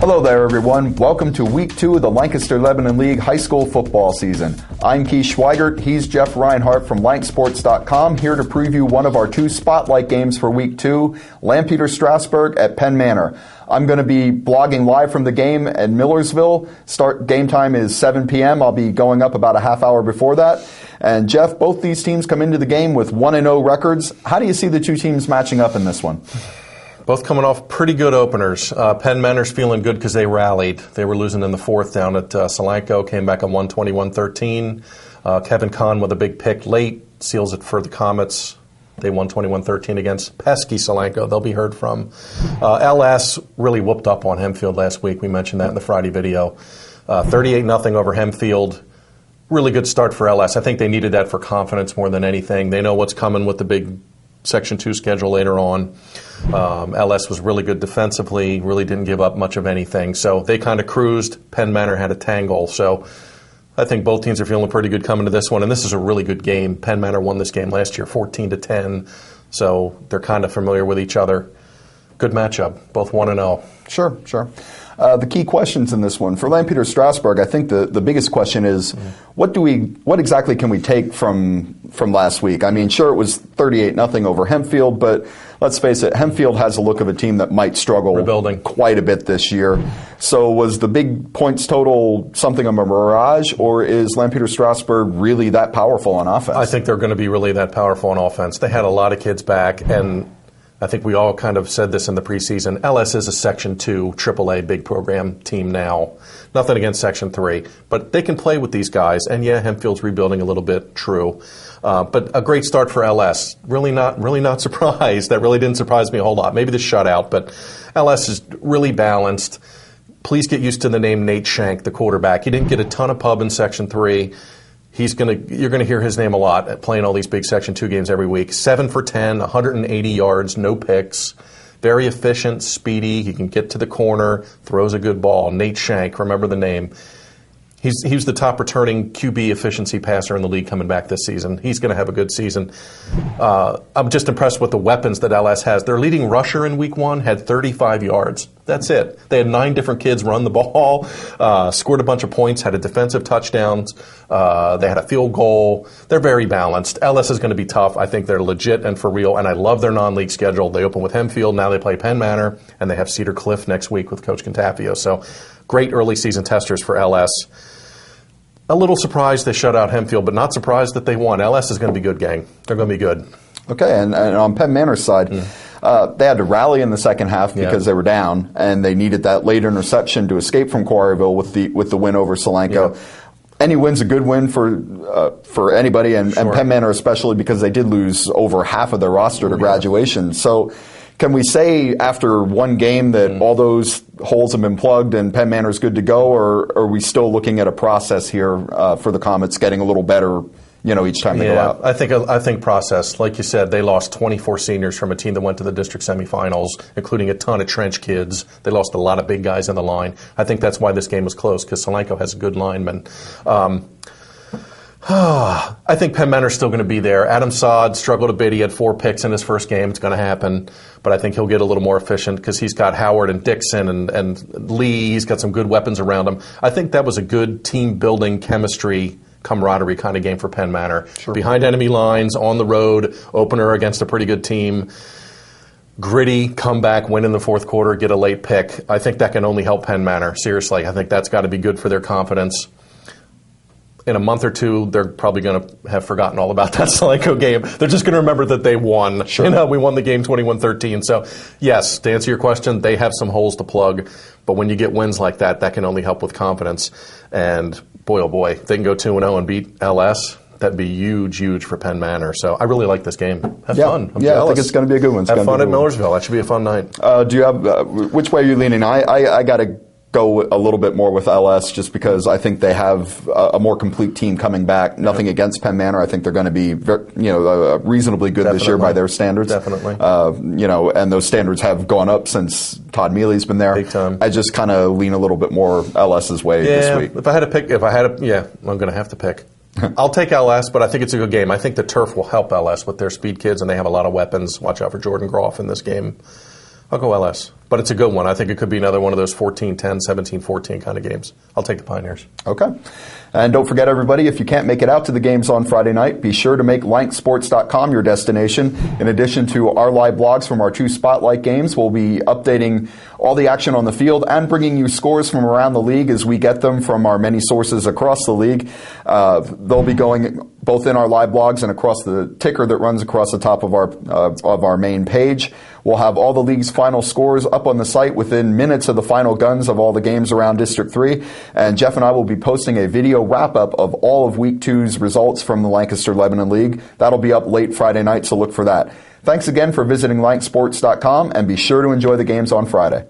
Hello there, everyone. Welcome to Week 2 of the Lancaster-Lebanon League high school football season. I'm Keith Schweigert. He's Jeff Reinhart from LankSports.com, here to preview one of our two spotlight games for Week 2, Lampeter-Strasburg at Penn Manor. I'm going to be blogging live from the game at Millersville. Game time is 7 p.m. I'll be going up about a half hour before that. And Jeff, both these teams come into the game with 1-0 records. How do you see the two teams matching up in this one? Both coming off pretty good openers. Penn Manor's feeling good because they rallied. They were losing in the fourth down at Solanco, came back on 121-13. Kevin Kahn with a big pick late, seals it for the Comets. They won 21-13 against pesky Solanco. They'll be heard from. LS really whooped up on Hempfield last week. We mentioned that in the Friday video. 38-0 over Hempfield. Really good start for LS. I think they needed that for confidence more than anything. They know what's coming with the big Section 2 schedule later on. LS was really good defensively, really didn't give up much of anything. So they kind of cruised. Penn Manor had a tangle. So I think both teams are feeling pretty good coming to this one. And this is a really good game. Penn Manor won this game last year 14-10. So they're kind of familiar with each other. Good matchup, both 1-0. Sure. The key questions in this one for Lampeter-Strasburg, I think the biggest question is what exactly can we take from last week? I mean, sure, it was 38-0 over Hempfield, but let's face it, Hempfield has a look of a team that might struggle rebuilding quite a bit this year. So was the big points total something of a mirage, or is Lampeter-Strasburg really that powerful on offense? I think they're going to be really that powerful on offense. They had a lot of kids back, and I think we all kind of said this in the preseason. LS is a Section 2 AAA big program team now. Nothing against Section 3. But they can play with these guys. And, yeah, Hempfield's rebuilding a little bit, true. But a great start for LS. Really not surprised. That really didn't surprise me a whole lot. Maybe the shutout. But LS is really balanced. Please get used to the name Nate Shank, the quarterback. He didn't get a ton of pub in Section 3. You're going to hear his name a lot at playing all these big Section 2 games every week. 7 for 10, 180 yards, no picks. Very efficient, speedy. He can get to the corner, throws a good ball. Nate Shank, remember the name. He's the top returning QB efficiency passer in the league coming back this season. He's going to have a good season. I'm just impressed with the weapons that LS has. Their leading rusher in Week 1 had 35 yards. That's it. They had 9 different kids run the ball, scored a bunch of points, had a defensive touchdowns. They had a field goal. They're very balanced. LS is going to be tough. I think they're legit and for real, and I love their non-league schedule. They open with Hempfield. Now they play Penn Manor, and they have Cedar Cliff next week with Coach Contafio. So great early season testers for LS. A little surprised they shut out Hempfield, but not surprised that they won. LS is going to be good, gang. They're going to be good. Okay, and on Penn Manor's side, they had to rally in the second half because they were down, and they needed that late interception to escape from Quarryville with the win over Solanco. Yeah. Any win's a good win for anybody, and Penn Manor especially because they did lose over half of their roster to graduation. So can we say after one game that all those holes have been plugged and Penn Manor's good to go, or are we still looking at a process here for the Comets getting a little better, each time they go out? I think process. Like you said, they lost 24 seniors from a team that went to the district semifinals, including a ton of trench kids. They lost a lot of big guys on the line. I think that's why this game was close, because Solanco has good linemen. I think Penn Manor's still going to be there. Adam Sod struggled a bit. He had 4 picks in his first game. It's going to happen. But I think he'll get a little more efficient because he's got Howard and Dixon and Lee. He's got some good weapons around him. I think that was a good team-building chemistry camaraderie kind of game for Penn Manor. Sure. Behind enemy lines, on the road, opener against a pretty good team. Gritty, comeback, win in the fourth quarter, get a late pick. I think that can only help Penn Manor. Seriously, I think that's got to be good for their confidence. In a month or two, they're probably going to have forgotten all about that Solanco game. They're just going to remember that they won. Sure. We won the game 21-13. So, yes, to answer your question, they have some holes to plug. But when you get wins like that, that can only help with confidence. And, boy, oh boy, if they can go 2-0 and beat LS, that'd be huge for Penn Manor. So I really like this game. Have fun. I'm jealous. I think it's going to be a good one. Have fun at Millersville. That should be a fun night. Do you have which way are you leaning? I got to go a little bit more with LS just because I think they have a more complete team coming back. Nothing against Penn Manor. I think they're going to be reasonably good this year by their standards. Definitely. And those standards have gone up since Todd Mealy's been there. Big time. I just kind of lean a little bit more LS's way this week. If I had to pick, I'm going to have to pick. I'll take LS, but I think it's a good game. I think the turf will help LS with their speed kids, and they have a lot of weapons. Watch out for Jordan Groff in this game. I'll go LS. But it's a good one. I think it could be another one of those 14-10, 17-14 kind of games. I'll take the Pioneers. Okay. And don't forget, everybody, if you can't make it out to the games on Friday night, be sure to make lanksports.com your destination. In addition to our live blogs from our 2 spotlight games, we'll be updating all the action on the field and bringing you scores from around the league as we get them from our many sources across the league. They'll be going both in our live blogs and across the ticker that runs across the top of our main page. We'll have all the league's final scores up on the site within minutes of the final guns of all the games around District 3. And Jeff and I will be posting a video wrap-up of all of Week 2's results from the Lancaster-Lebanon League. That'll be up late Friday night, so look for that. Thanks again for visiting lanksports.com, and be sure to enjoy the games on Friday.